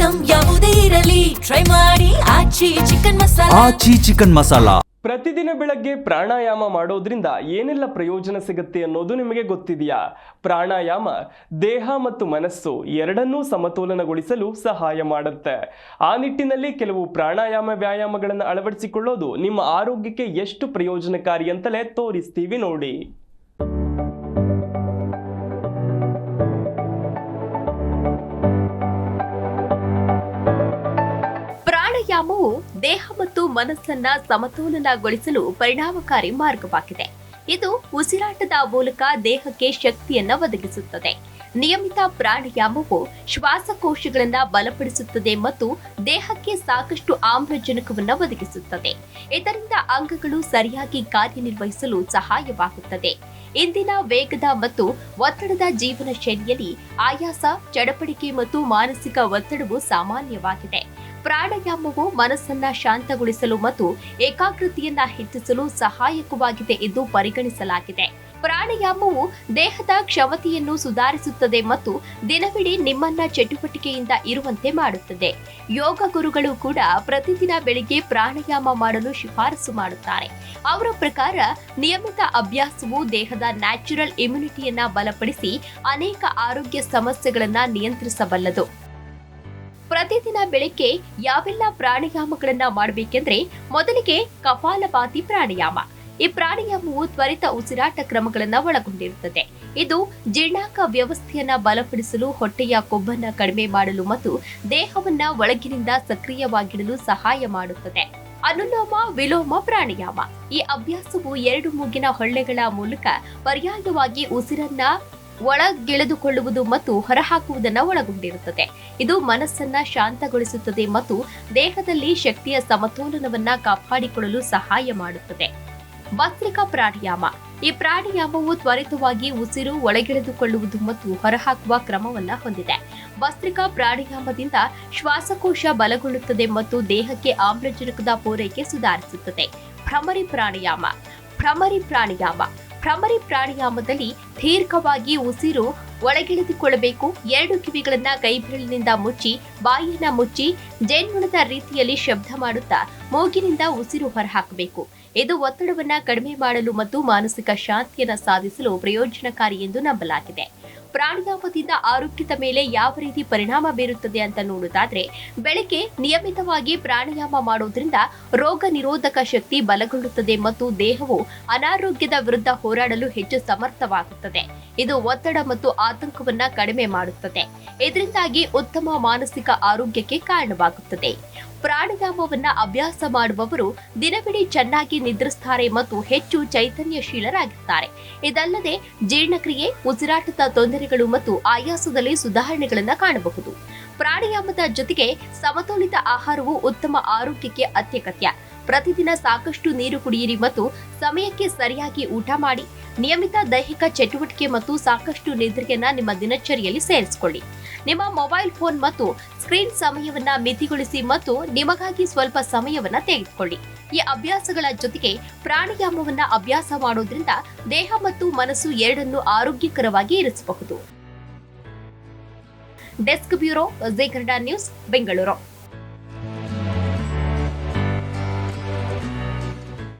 Item ಯಾವುದೇ ಇರಲಿ try ಮಾಡಿ ಆಚಿ ಚಿಕನ್ ಮಸಾಲಾ. ಪ್ರತಿದಿನ ಬೆಳಗ್ಗೆ ಪ್ರಾಣಾಯಾಮ ಮಾಡೋದ್ರಿಂದ ಏನೆಲ್ಲ ಪ್ರಯೋಜನ ಸಿಗುತ್ತೆ ಅನ್ನೋದು ನಿಮಗೆ ಗೊತ್ತಿದೆಯಾ? ಪ್ರಾಣಾಯಾಮ ದೇಹ ಮತ್ತು ಮನಸ್ಸು ಎರಡನ್ನೂ ಸಮತೋಲನಗೊಳಿಸಲು ಸಹಾಯ ಮಾಡುತ್ತೆ. ಆ ನಿಟ್ಟಿನಲ್ಲಿ ಕೆಲವು ಪ್ರಾಣಾಯಾಮ ವ್ಯಾಯಾಮಗಳನ್ನು ಅಳವಡಿಸಿಕೊಳ್ಳೋದು ನಿಮ್ಮ ಆರೋಗ್ಯಕ್ಕೆ ಎಷ್ಟು ಪ್ರಯೋಜನಕಾರಿ ಅಂತಲೇ ತೋರಿಸ್ತೀವಿ ನೋಡಿ. ಪ್ರಾಣಾಯಾಮವು ದೇಹ ಮತ್ತು ಮನಸ್ಸನ್ನ ಸಮತೋಲನಗೊಳಿಸಲು ಪರಿಣಾಮಕಾರಿ ಮಾರ್ಗವಾಗಿದೆ. ಇದು ಉಸಿರಾಟದ ಮೂಲಕ ದೇಹಕ್ಕೆ ಶಕ್ತಿಯನ್ನ ಒದಗಿಸುತ್ತದೆ. ನಿಯಮಿತ ಪ್ರಾಣಾಯಾಮವು ಶ್ವಾಸಕೋಶಗಳನ್ನ ಬಲಪಡಿಸುತ್ತದೆ ಮತ್ತು ದೇಹಕ್ಕೆ ಸಾಕಷ್ಟು ಆಮ್ಲಜನಕವನ್ನು ಒದಗಿಸುತ್ತದೆ. ಇದರಿಂದ ಅಂಗಗಳು ಸರಿಯಾಗಿ ಕಾರ್ಯನಿರ್ವಹಿಸಲು ಸಹಾಯವಾಗುತ್ತದೆ. ಇಂದಿನ ವೇಗದ ಮತ್ತು ಒತ್ತಡದ ಜೀವನ ಶೈಲಿಯಲ್ಲಿ ಆಯಾಸ, ಚಡಪಡಿಕೆ ಮತ್ತು ಮಾನಸಿಕ ಒತ್ತಡವು ಸಾಮಾನ್ಯವಾಗಿದೆ. ಪ್ರಾಣಾಯಾಮವು ಮನಸ್ಸನ್ನ ಶಾಂತಗೊಳಿಸಲು ಮತ್ತು ಏಕಾಗ್ರತೆಯನ್ನ ಹೆಚ್ಚಿಸಲು ಸಹಾಯಕವಾಗಿದೆ ಎಂದು ಪರಿಗಣಿಸಲಾಗಿದೆ. ಪ್ರಾಣಾಯಾಮವು ದೇಹದ ಕ್ಷಮತೆಯನ್ನು ಸುಧಾರಿಸುತ್ತದೆ ಮತ್ತು ದಿನವಿಡೀ ನಿಮ್ಮನ್ನ ಚಟುವಟಿಕೆಯಿಂದ ಇರುವಂತೆ ಮಾಡುತ್ತದೆ. ಯೋಗ ಗುರುಗಳು ಕೂಡ ಪ್ರತಿದಿನ ಬೆಳಿಗ್ಗೆ ಪ್ರಾಣಾಯಾಮ ಮಾಡಲು ಶಿಫಾರಸು ಮಾಡುತ್ತಾರೆ. ಅವರ ಪ್ರಕಾರ ನಿಯಮಿತ ಅಭ್ಯಾಸವು ದೇಹದ ನ್ಯಾಚುರಲ್ ಇಮ್ಯುನಿಟಿಯನ್ನ ಬಲಪಡಿಸಿ ಅನೇಕ ಆರೋಗ್ಯ ಸಮಸ್ಯೆಗಳನ್ನ ನಿಯಂತ್ರಿಸಬಲ್ಲದು. ಪ್ರತಿದಿನ ಬೆಳಿಗ್ಗೆ ಯಾವೆಲ್ಲ ಪ್ರಾಣಾಯಾಮಗಳನ್ನ ಮಾಡಬೇಕೆಂದ್ರೆ, ಮೊದಲಿಗೆ ಕಪಾಲಭಾತಿ ಪ್ರಾಣಾಯಾಮ. ಈ ಪ್ರಾಣಾಯಾಮವು ತ್ವರಿತ ಉಸಿರಾಟ ಕ್ರಮಗಳನ್ನ ಒಳಗೊಂಡಿರುತ್ತದೆ. ಇದು ಜೀರ್ಣಾಂಗ ವ್ಯವಸ್ಥೆಯನ್ನ ಬಲಪಡಿಸಲು, ಹೊಟ್ಟೆಯ ಕೊಬ್ಬನ್ನ ಕಡಿಮೆ ಮಾಡಲು ಮತ್ತು ದೇಹವನ್ನ ಒಳಗಿನಿಂದ ಸಕ್ರಿಯವಾಗಿಡಲು ಸಹಾಯ ಮಾಡುತ್ತದೆ. ಅನುಲೋಮ ವಿಲೋಮ ಪ್ರಾಣಾಯಾಮ. ಈ ಅಭ್ಯಾಸವು 2 ಮೂಗಿನ ಹೊಳ್ಳೆಗಳ ಮೂಲಕ ಪರ್ಯಾಯವಾಗಿ ಉಸಿರನ್ನ ಒಳಗೆಳೆದುಕೊಳ್ಳುವುದು ಮತ್ತು ಹೊರಹಾಕುವುದನ್ನು ಒಳಗೊಂಡಿರುತ್ತದೆ. ಇದು ಮನಸ್ಸನ್ನ ಶಾಂತಗೊಳಿಸುತ್ತದೆ ಮತ್ತು ದೇಹದಲ್ಲಿ ಶಕ್ತಿಯ ಸಮತೋಲನವನ್ನ ಕಾಪಾಡಿಕೊಳ್ಳಲು ಸಹಾಯ ಮಾಡುತ್ತದೆ. ಭಸ್ತ್ರಿಕಾ ಪ್ರಾಣಾಯಾಮ. ಈ ಪ್ರಾಣಾಯಾಮವು ತ್ವರಿತವಾಗಿ ಉಸಿರು ಒಳಗೆಳೆದುಕೊಳ್ಳುವುದು ಮತ್ತು ಹೊರಹಾಕುವ ಕ್ರಮವನ್ನ ಹೊಂದಿದೆ. ಭಸ್ತ್ರಿಕಾ ಪ್ರಾಣಾಯಾಮದಿಂದ ಶ್ವಾಸಕೋಶ ಬಲಗೊಳ್ಳುತ್ತದೆ ಮತ್ತು ದೇಹಕ್ಕೆ ಆಮ್ಲಜನಕದ ಪೂರೈಕೆ ಸುಧಾರಿಸುತ್ತದೆ. ಭ್ರಮರಿ ಪ್ರಾಣಾಯಾಮ. ಭ್ರಮರಿ ಪ್ರಾಣಾಯಾಮದಲ್ಲಿ ದೀರ್ಘವಾಗಿ ಉಸಿರು ಒಳಗೆಳೆದುಕೊಳ್ಳಬೇಕು. 2 ಕಿವಿಗಳನ್ನ ಕೈಬೆರಳಿನಿಂದ ಮುಚ್ಚಿ, ಬಾಯಿಯನ್ನ ಮುಚ್ಚಿ ಜೇನುನೊಣದ ರೀತಿಯಲ್ಲಿ ಶಬ್ದ ಮಾಡುತ್ತಾ ಮೂಗಿನಿಂದ ಉಸಿರು ಹೊರಹಾಕಬೇಕು. ಇದು ಒತ್ತಡವನ್ನ ಕಡಿಮೆ ಮಾಡಲು ಮತ್ತು ಮಾನಸಿಕ ಶಾಂತಿಯನ್ನ ಸಾಧಿಸಲು ಪ್ರಯೋಜನಕಾರಿ ಎಂದು ನಂಬಲಾಗಿದೆ. ಪ್ರಾಣಾಯಾಮದಿಂದ ಆರೋಗ್ಯದ ಮೇಲೆ ಯಾವ ರೀತಿ ಪರಿಣಾಮ ಬೀರುತ್ತದೆ ಅಂತ ನೋಡುವುದಾದ್ರೆ, ಬೆಳಗ್ಗೆ ನಿಯಮಿತವಾಗಿ ಪ್ರಾಣಾಯಾಮ ಮಾಡೋದ್ರಿಂದ ರೋಗ ನಿರೋಧಕ ಶಕ್ತಿ ಬಲಗೊಳ್ಳುತ್ತದೆ ಮತ್ತು ದೇಹವು ಅನಾರೋಗ್ಯದ ವಿರುದ್ಧ ಹೋರಾಡಲು ಹೆಚ್ಚು ಸಮರ್ಥವಾಗುತ್ತದೆ. ಇದು ಒತ್ತಡ ಮತ್ತು ಆತಂಕವನ್ನ ಕಡಿಮೆ ಮಾಡುತ್ತದೆ. ಇದರಿಂದಾಗಿ ಉತ್ತಮ ಮಾನಸಿಕ ಆರೋಗ್ಯಕ್ಕೆ ಕಾರಣವಾಗುತ್ತದೆ. ಪ್ರಾಣಾಯಾಮವನ್ನ ಅಭ್ಯಾಸ ಮಾಡುವವರು ದಿನವಿಡೀ ಚೆನ್ನಾಗಿ ನಿದ್ರಿಸುತ್ತಾರೆ ಮತ್ತು ಹೆಚ್ಚು ಚೈತನ್ಯಶೀಲರಾಗಿರುತ್ತಾರೆ. ಇದಲ್ಲದೆ ಜೀರ್ಣಕ್ರಿಯೆ, ಉಸಿರಾಟದ ತೊಂದರೆಗಳು ಮತ್ತು ಆಯಾಸದಲ್ಲಿ ಸುಧಾರಣೆಗಳನ್ನು ಕಾಣಬಹುದು. ಪ್ರಾಣಾಯಾಮದ ಜೊತೆಗೆ ಸಮತೋಲಿತ ಆಹಾರವು ಉತ್ತಮ ಆರೋಗ್ಯಕ್ಕೆ ಅತ್ಯಗತ್ಯ. ಪ್ರತಿದಿನ ಸಾಕಷ್ಟು ನೀರು ಕುಡಿಯಿರಿ ಮತ್ತು ಸಮಯಕ್ಕೆ ಸರಿಯಾಗಿ ಊಟ ಮಾಡಿ. ನಿಯಮಿತ ದೈಹಿಕ ಚಟುವಟಿಕೆ ಮತ್ತು ಸಾಕಷ್ಟು ನಿದ್ರೆಯನ್ನ ನಿಮ್ಮ ದಿನಚರಿಯಲ್ಲಿ ಸೇರಿಸಿಕೊಳ್ಳಿ. ನಿಮ್ಮ ಮೊಬೈಲ್ ಫೋನ್ ಮತ್ತು ಸ್ಕ್ರೀನ್ ಸಮಯವನ್ನ ಮಿತಿಗೊಳಿಸಿ ಮತ್ತು ನಿಮಗಾಗಿ ಸ್ವಲ್ಪ ಸಮಯವನ್ನ ತೆಗೆದುಕೊಳ್ಳಿ. ಈ ಅಭ್ಯಾಸಗಳ ಜೊತೆಗೆ ಪ್ರಾಣಾಯಾಮವನ್ನ ಅಭ್ಯಾಸ ಮಾಡೋದ್ರಿಂದ ದೇಹ ಮತ್ತು ಮನಸ್ಸು ಎರಡನ್ನೂ ಆರೋಗ್ಯಕರವಾಗಿ ಇರಿಸಬಹುದು. Desk bureau, G Kannada news, Bengaluru.